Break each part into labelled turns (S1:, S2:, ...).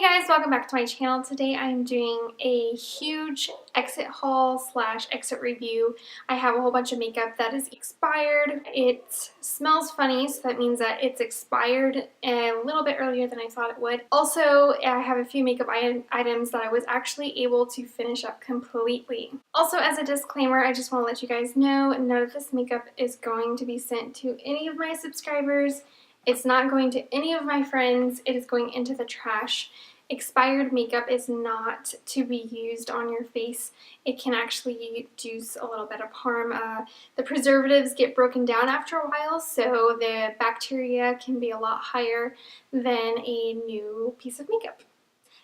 S1: Guys, welcome back to my channel. Today I am doing a huge exit haul slash exit review. I have a whole bunch of makeup that is expired. It smells funny, so that means that it's expired a little bit earlier than I thought it would. Also, I have a few makeup items that I was actually able to finish up completely. Also, as a disclaimer, I just want to let you guys know none of this makeup is going to be sent to any of my subscribers. It's not going to any of my friends. It is going into the trash. Expired makeup is not to be used on your face. It can actually do a little bit of harm. The preservatives get broken down after a while, so the bacteria can be a lot higher than a new piece of makeup.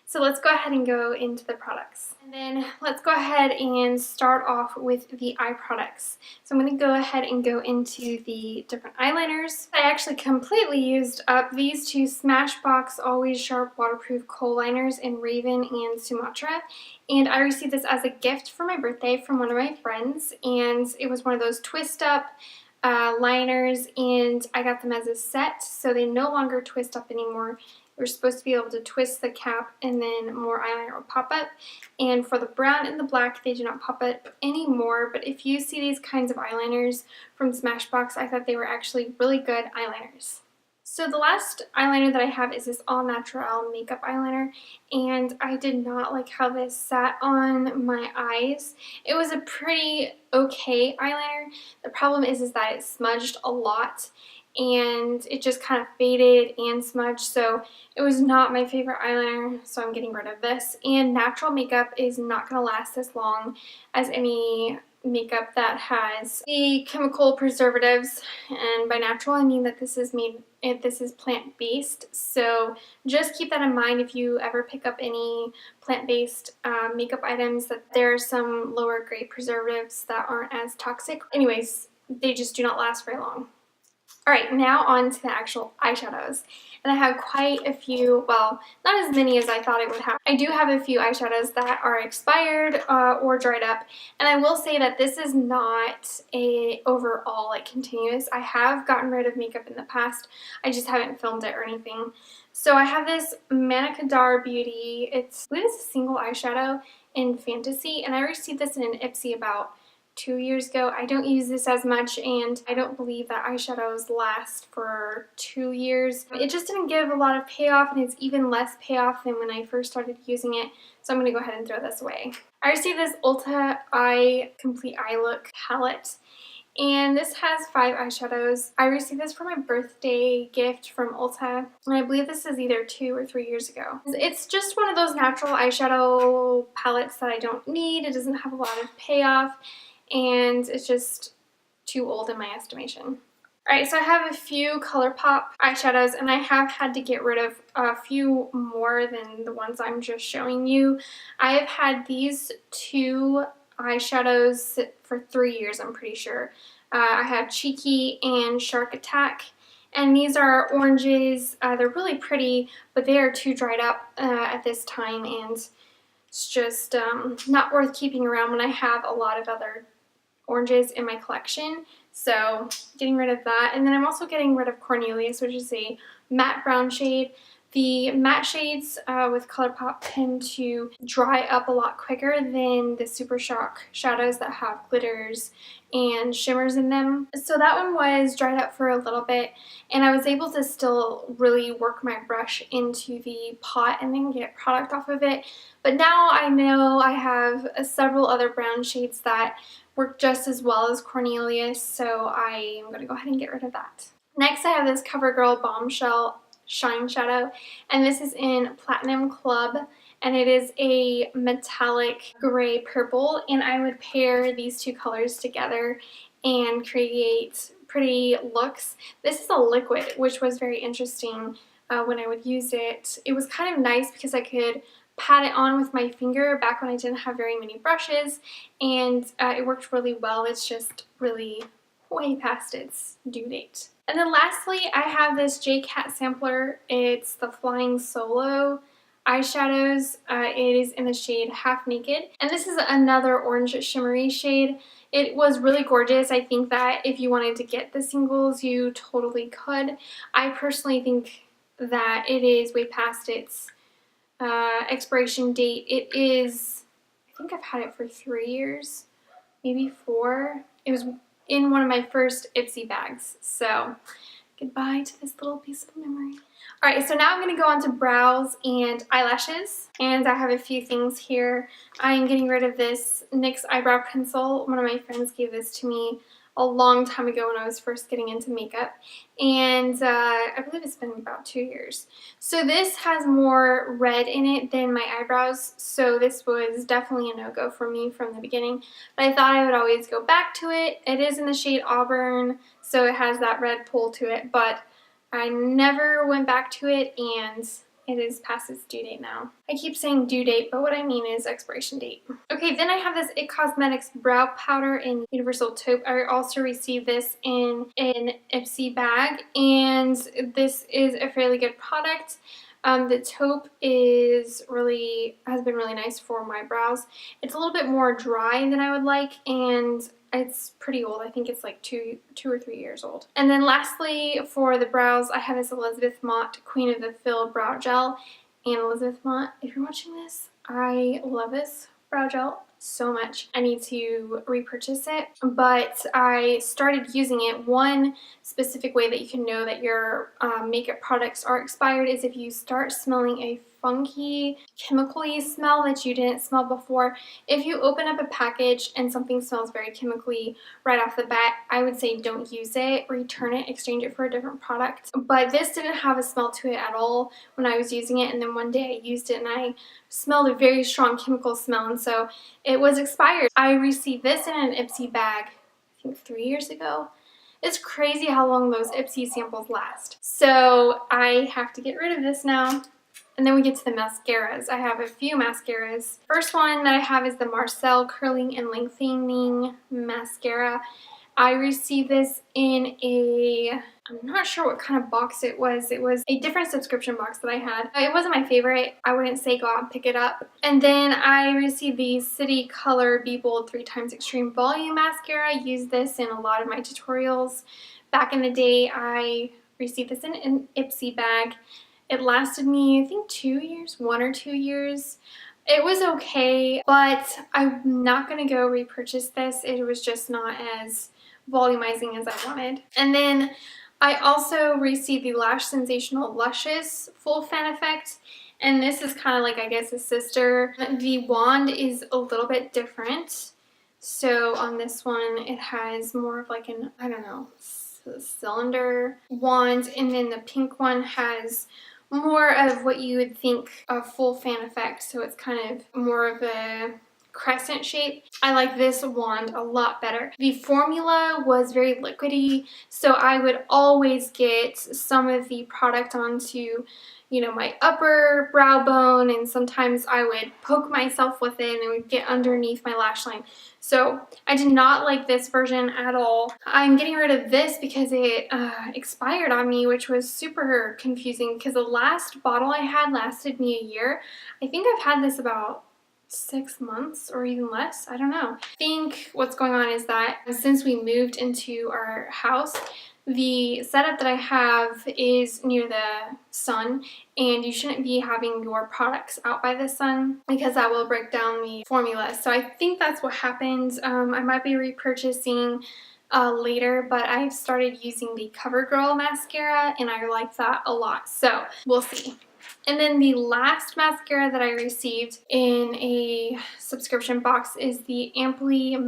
S1: So let's go ahead and go into the products. And then let's go ahead and start off with the eye products. So I'm going to go ahead and go into the different eyeliners. I actually completely used up these two Smashbox Always Sharp Waterproof Kohl liners in Raven and Sumatra. And I received this as a gift for my birthday from one of my friends. And it was one of those twist up liners, and I got them as a set, so they no longer twist up anymore. We're supposed to be able to twist the cap and then more eyeliner will pop up. And for the brown and the black, they do not pop up anymore. But if you see these kinds of eyeliners from Smashbox, I thought they were actually really good eyeliners. So the last eyeliner that I have is this All Natural makeup eyeliner, and I did not like how this sat on my eyes. It was a pretty okay eyeliner. The problem is that it smudged a lot, and it just kind of faded and smudged, so it was not my favorite eyeliner, so I'm getting rid of this. And natural makeup is not going to last as long as any makeup that has the chemical preservatives, and by natural I mean that this is plant-based, so just keep that in mind if you ever pick up any plant-based makeup items, that there are some lower grade preservatives that aren't as toxic. Anyways, they just do not last very long. Alright, now on to the actual eyeshadows. And I have quite a few, well, not as many as I thought I would have. I do have a few eyeshadows that are expired or dried up. And I will say that this is not a overall like continuous. I have gotten rid of makeup in the past. I just haven't filmed it or anything. So I have this Mascaras Beauty. I believe it's a single eyeshadow in Fantasy. And I received this in an Ipsy about 2 years ago. I don't use this as much, and I don't believe that eyeshadows last for 2 years. It just didn't give a lot of payoff, and it's even less payoff than when I first started using it, so I'm going to go ahead and throw this away. I received this Ulta Complete Eye Look palette, and this has 5 eyeshadows. I received this for my birthday gift from Ulta, and I believe this is either 2 or 3 years ago. It's just one of those natural eyeshadow palettes that I don't need. It doesn't have a lot of payoff, and it's just too old in my estimation. Alright, so I have a few ColourPop eyeshadows, and I have had to get rid of a few more than the ones I'm just showing you. I have had these 2 eyeshadows for 3 years, I'm pretty sure. I have Cheeky and Shark Attack, and these are oranges. They're really pretty, but they are too dried up at this time, and it's just not worth keeping around when I have a lot of other oranges in my collection. So getting rid of that. And then I'm also getting rid of Cornelius, which is a matte brown shade. The matte shades with ColourPop tend to dry up a lot quicker than the Super Shock shadows that have glitters and shimmers in them. So that one was dried up for a little bit, and I was able to still really work my brush into the pot and then get product off of it. But now I know I have several other brown shades that work just as well as Cornelius, so I am going to go ahead and get rid of that. Next I have this CoverGirl Bombshell Shine Shadow, and this is in Platinum Club, and it is a metallic gray purple, and I would pair these two colors together and create pretty looks. This is a liquid, which was very interesting when I would use it. It was kind of nice because I could pat it on with my finger back when I didn't have very many brushes, and it worked really well. It's just really way past its due date. And then lastly, I have this J-Cat sampler. It's the Flying Solo eyeshadows. It is in the shade Half Naked, and this is another orange shimmery shade. It was really gorgeous. I think that if you wanted to get the singles, you totally could. I personally think that it is way past its expiration date. It is, I think I've had it for 3 years, maybe 4. It was in one of my first Ipsy bags. So goodbye to this little piece of memory. Alright, so now I'm going to go on to brows and eyelashes. And I have a few things here. I am getting rid of this NYX eyebrow pencil. One of my friends gave this to me a long time ago when I was first getting into makeup. And I believe it's been about 2 years. So this has more red in it than my eyebrows. So this was definitely a no-go for me from the beginning. But I thought I would always go back to it. It is in the shade Auburn, so it has that red pull to it. But I never went back to it, and it is past its due date now. I keep saying due date, but what I mean is expiration date. Okay, then I have this IT Cosmetics brow powder in Universal Taupe. I also received this in an Ipsy bag, and this is a fairly good product. The taupe has been really nice for my brows. It's a little bit more dry than I would like, and it's pretty old. I think it's like two or 3 years old. And then lastly, for the brows, I have this Elizabeth Mott Queen of the Fill Brow Gel. And Elizabeth Mott, if you're watching this, I love this brow gel so much. I need to repurchase it, but I started using it. One specific way that you can know that your makeup products are expired is if you start smelling a funky, chemically smell that you didn't smell before. If you open up a package and something smells very chemically right off the bat, I would say don't use it, return it, exchange it for a different product. But this didn't have a smell to it at all when I was using it, and then one day I used it and I smelled a very strong chemical smell, and so it was expired. I received this in an Ipsy bag, I think 3 years ago. It's crazy how long those Ipsy samples last. So I have to get rid of this now. And then we get to the mascaras. I have a few mascaras. First one that I have is the Marcel Curling and Lengthening Mascara. I received this in I'm not sure what kind of box it was. It was a different subscription box that I had. It wasn't my favorite. I wouldn't say go out and pick it up. And then I received the City Color Be Bold 3x Extreme Volume Mascara. I used this in a lot of my tutorials. Back in the day, I received this in an Ipsy bag. It lasted me, I think 2 years, 1 or 2 years. It was okay, but I'm not going to go repurchase this. It was just not as volumizing as I wanted. And then I also received the Lash Sensational Luscious Full Fan Effect. And this is kind of like, I guess, a sister. The wand is a little bit different. So on this one, it has more of like an, I don't know, cylinder wand. And then the pink one has more of what you would think a full fan effect, so it's kind of more of a crescent shape. I like this wand a lot better. The formula was very liquidy, so I would always get some of the product onto, you know, my upper brow bone, and sometimes I would poke myself with it and it would get underneath my lash line. So I did not like this version at all. I'm getting rid of this because it expired on me, which was super confusing because the last bottle I had lasted me a year. I think I've had this about 6 months or even less. I don't know. I think what's going on is that since we moved into our house, the setup that I have is near the sun, and you shouldn't be having your products out by the sun because that will break down the formula. So I think that's what happened. I might be repurchasing later, but I've started using the CoverGirl mascara and I like that a lot. So we'll see. And then the last mascara that I received in a subscription box is the Amplifying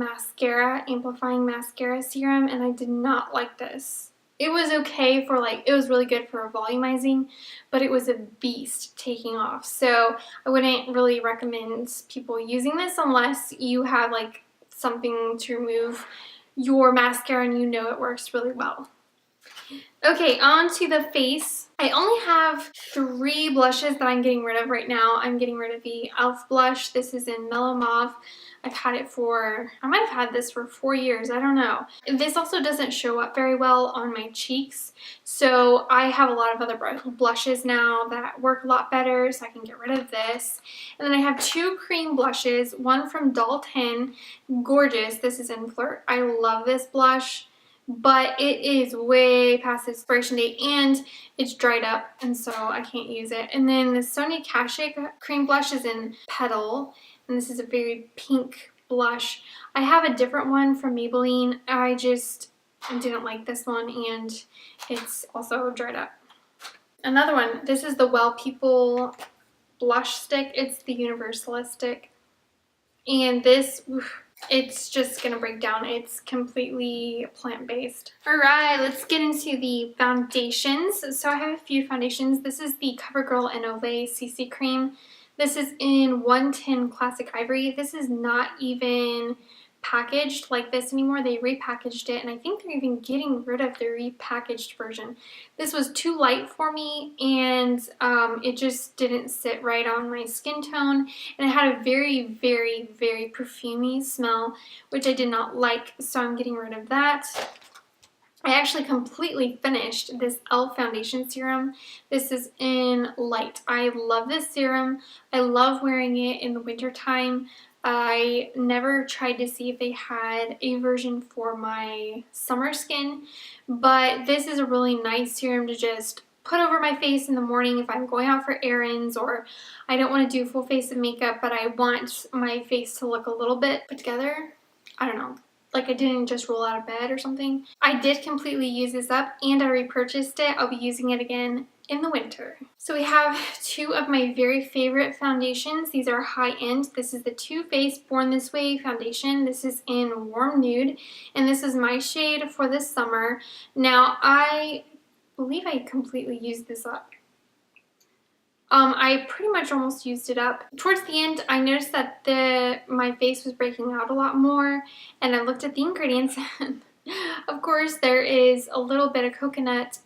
S1: Mascara Serum, and I did not like this. It was okay for it was really good for volumizing, but it was a beast taking off. So I wouldn't really recommend people using this unless you have something to remove your mascara and you know it works really well. Okay, on to the face. I only have 3 blushes that I'm getting rid of right now. I'm getting rid of the e.l.f. blush. This is in Mellow Mauve. I've had it I might have had this for 4 years. I don't know. This also doesn't show up very well on my cheeks. So I have a lot of other blushes now that work a lot better, so I can get rid of this. And then I have 2 cream blushes. One from Doll 10, gorgeous. This is in Flirt. I love this blush. but it is way past its expiration date and it's dried up, and so I can't use it. And then the Sonia Kashuk cream blush is in Petal, and this is a very pink blush. I have a different one from Maybelline. I just didn't like this one, and it's also dried up. Another one, this is the Well People blush stick. It's the Universalist stick. And this, it's just gonna break down. It's completely plant-based. All right, let's get into the foundations. So I have a few foundations. This is the CoverGirl and Olay CC Cream. This is in 110 Classic Ivory. This is not even packaged like this anymore. They repackaged it, and I think they're even getting rid of the repackaged version. This was too light for me, and it just didn't sit right on my skin tone, and it had a very, very, very perfumey smell, which I did not like, so I'm getting rid of that. I actually completely finished this e.l.f. foundation serum. This is in Light. I love this serum. I love wearing it in the winter time. I never tried to see if they had a version for my summer skin, but this is a really nice serum to just put over my face in the morning if I'm going out for errands, or I don't want to do full face of makeup, but I want my face to look a little bit put together. I don't know. Like I didn't just roll out of bed or something. I did completely use this up, and I repurchased it. I'll be using it again in the winter. So we have two of my very favorite foundations. These are high-end. This is the Too Faced Born This Way foundation. This is in Warm Nude, and this is my shade for this summer. Now, I believe I completely used this up. I pretty much almost used it up. Towards the end, I noticed that my face was breaking out a lot more, and I looked at the ingredients, and of course there is a little bit of coconut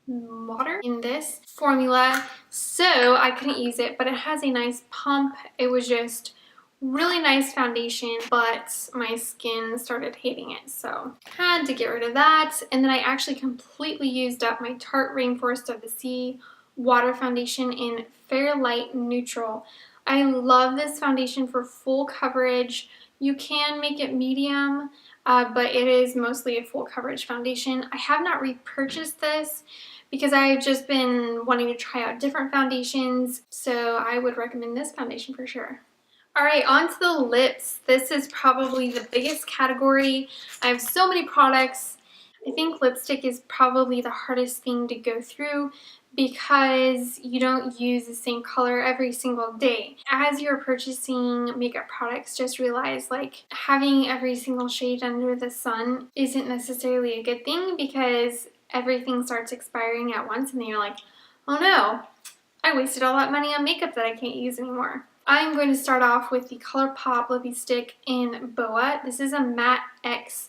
S1: water in this formula, so I couldn't use it, but it has a nice pump. It was just really nice foundation, but my skin started hating it, so had to get rid of that. And then I actually completely used up my Tarte Rainforest of the Sea water foundation in Fair Light Neutral. I love this foundation for full coverage. You can make it medium, but it is mostly a full coverage foundation. I have not repurchased this because I've just been wanting to try out different foundations, so I would recommend this foundation for sure. Alright, on to the lips. This is probably the biggest category. I have so many products. I think lipstick is probably the hardest thing to go through because you don't use the same color every single day. As you're purchasing makeup products, just realize like having every single shade under the sun isn't necessarily a good thing, because everything starts expiring at once and then you're like, oh no, I wasted all that money on makeup that I can't use anymore. I'm going to start off with the ColourPop Lippy Stick in Boa. This is a Matte X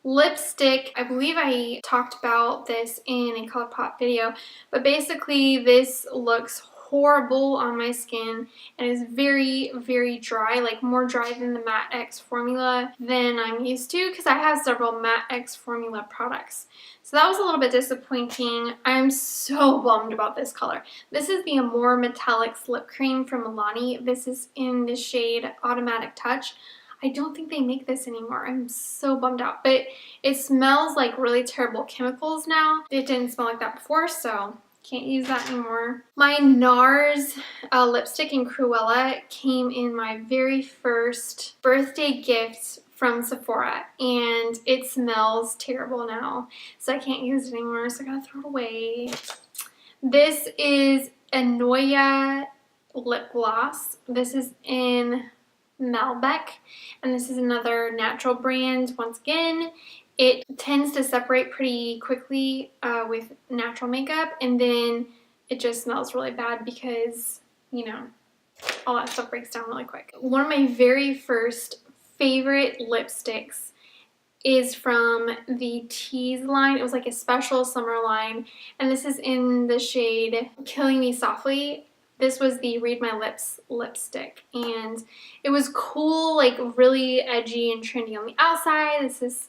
S1: lipstick. I believe I talked about this in a ColourPop video, but basically this looks horrible on my skin and is very, very dry, like more dry than the Matte X formula than I'm used to, because I have several Matte X formula products. So that was a little bit disappointing. I'm so bummed about this color. This is the Amore Metallics lip cream from Milani. This is in the shade Automatic Touch. I don't think they make this anymore. I'm so bummed out. But it smells like really terrible chemicals now. It didn't smell like that before, so can't use that anymore. My NARS lipstick in Cruella came in my very first birthday gift from Sephora, and it smells terrible now, so I can't use it anymore, so I gotta throw it away. This is a Noya lip gloss. This is in Malbec, and this is another natural brand. Once again, it tends to separate pretty quickly with natural makeup, and then it just smells really bad because, you know, all that stuff breaks down really quick. One of my very first favorite lipsticks is from the Tease line. It was like a special summer line, and this is in the shade Killing Me Softly. This was the Read My Lips lipstick, and it was cool, like really edgy and trendy on the outside. This is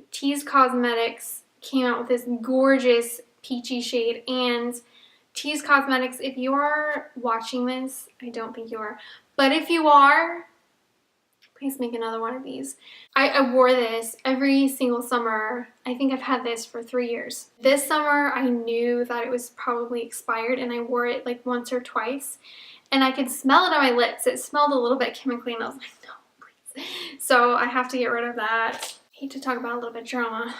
S1: Tease Cosmetics came out with this gorgeous peachy shade, and Tease Cosmetics, if you are watching this, I don't think you are, but if you are, Please make another one of these. I wore this every single summer. I think I've had this for 3 years. This summer, I knew that it was probably expired, and I wore it like once or twice. And I could smell it on my lips. It smelled a little bit chemically, and I was like, no, please. So I have to get rid of that. I hate to talk about a little bit of drama.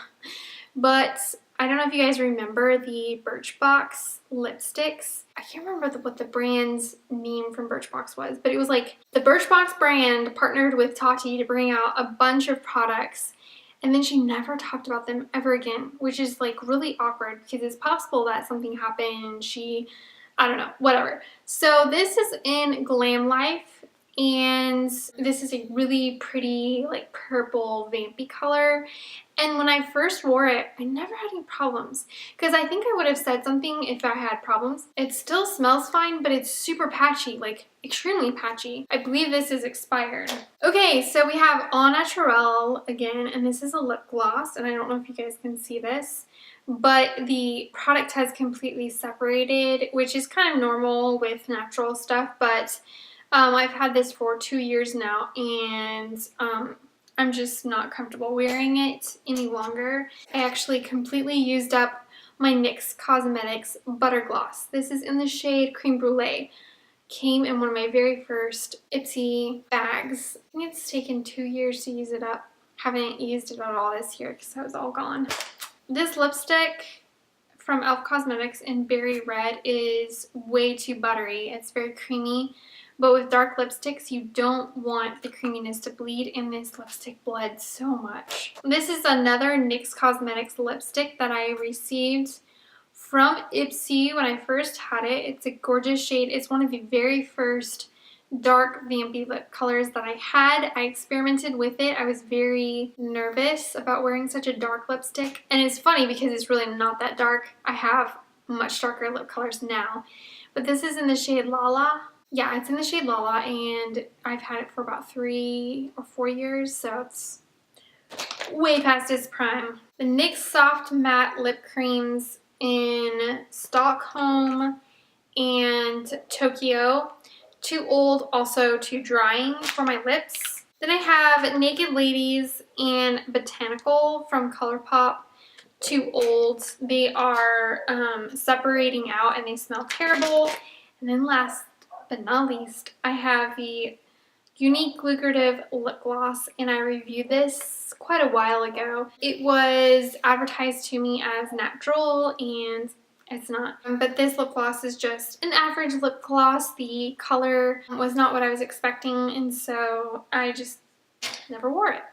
S1: But I don't know if you guys remember the Birchbox lipsticks. I can't remember what the brand's name from Birchbox was, but it was like the Birchbox brand partnered with Tati to bring out a bunch of products, and then she never talked about them ever again, which is like really awkward because it's possible that something happened and she, I don't know, whatever. So this is in Glam Life, and this is a really pretty like purple vampy color. And when I first wore it, I never had any problems, because I think I would have said something if I had problems. It still smells fine, but it's super patchy, like extremely patchy. I believe this is expired. Okay, so we have Au Naturel again, and this is a lip gloss, and I don't know if you guys can see this, but the product has completely separated, which is kind of normal with natural stuff, but I've had this for 2 years now, and I'm just not comfortable wearing it any longer. I actually completely used up my NYX Cosmetics Butter Gloss. This is in the shade Cream Brulee. Came in one of my very first Ipsy bags. I think it's taken 2 years to use it up. Haven't used it at all this year because I was all gone. This lipstick from e.l.f. Cosmetics in Berry Red is way too buttery. It's very creamy. But with dark lipsticks, you don't want the creaminess to bleed, and this lipstick bled so much. This is another NYX Cosmetics lipstick that I received from Ipsy when I first had it. It's a gorgeous shade. It's one of the very first dark vampy lip colors that I had. I experimented with it. I was very nervous about wearing such a dark lipstick. And it's funny because it's really not that dark. I have much darker lip colors now. But this is in the shade Lala. Yeah, it's in the shade Lala, and I've had it for about 3 or 4 years, so it's way past its prime. The NYX Soft Matte Lip Creams in Stockholm and Tokyo. Too old, also too drying for my lips. Then I have Naked Ladies and Botanical from ColourPop. Too old. They are separating out, and they smell terrible. And then last but not least, I have the Unique Lucrative Lip Gloss, and I reviewed this quite a while ago. It was advertised to me as natural, and it's not. But this lip gloss is just an average lip gloss. The color was not what I was expecting, and so I just never wore it.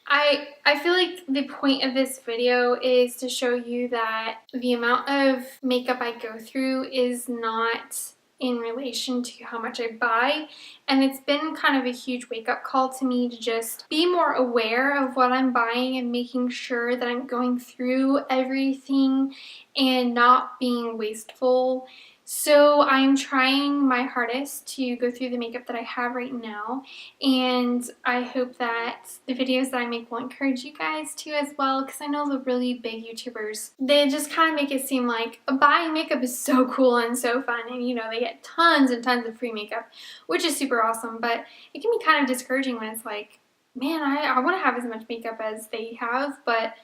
S1: I feel like the point of this video is to show you that the amount of makeup I go through is not in relation to how much I buy, and it's been kind of a huge wake-up call to me to just be more aware of what I'm buying and making sure that I'm going through everything and not being wasteful. So I'm trying my hardest to go through the makeup that I have right now, and I hope that the videos that I make will encourage you guys to as well, because I know the really big YouTubers, they just kind of make it seem like buying makeup is so cool and so fun, and you know, they get tons and tons of free makeup, which is super awesome, but it can be kind of discouraging when it's like, man, I want to have as much makeup as they have, but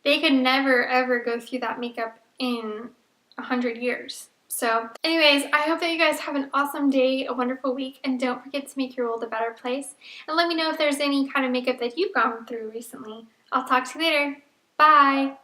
S1: they could never ever go through that makeup in 100 years. So anyways, I hope that you guys have an awesome day, a wonderful week, and don't forget to make your world a better place. And let me know if there's any kind of makeup that you've gone through recently. I'll talk to you later. Bye!